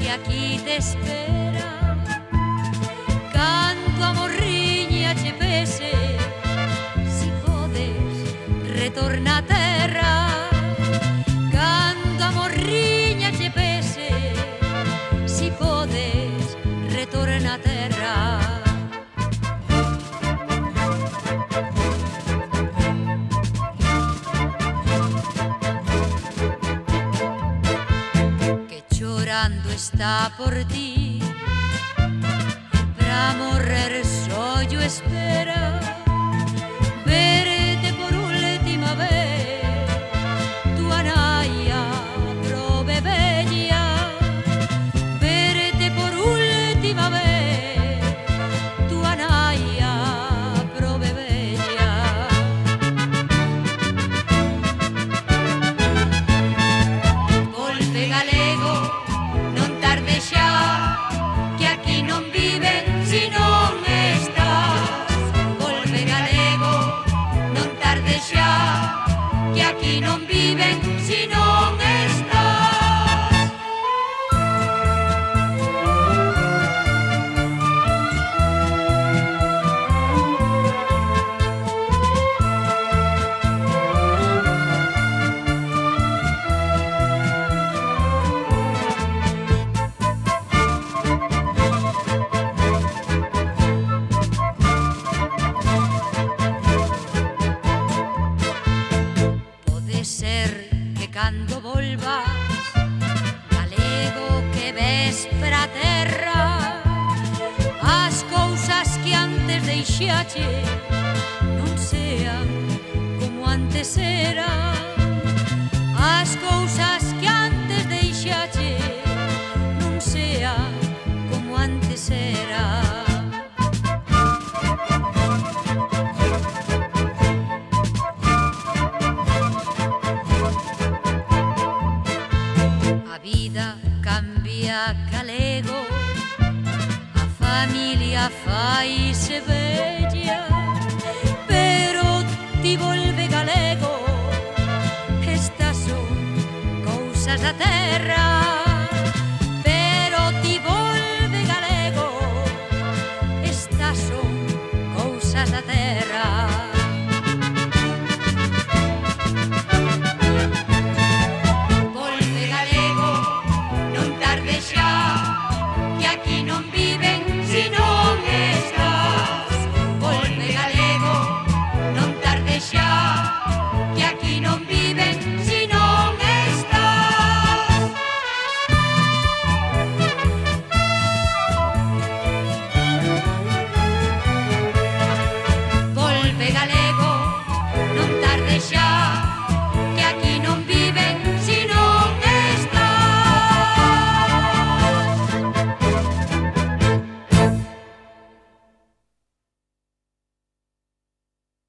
que aquí te espera. Canto a morriña che pese, si podes, retorna a terra. Canto a morriña che pese, si podes, retorna a terra. Llorando está por ti, para morrer soy yo espera, verte por última vez, tu anaya prove bella, verte por última vez, tu anaya prove bella. Volve galego, non tarde xa, que aquí non viven si non estás. Volve galego, non tarde xa, que aquí non viven si non estás. Ser que cando volvas, galego que ves pra terra, as cousas que antes deixache non sean como antes eran. As cousas que antes deixache non sean como antes eran. A vida cambia galego, a familia faise bella, pero ti volve galego, estas son cousas da terra.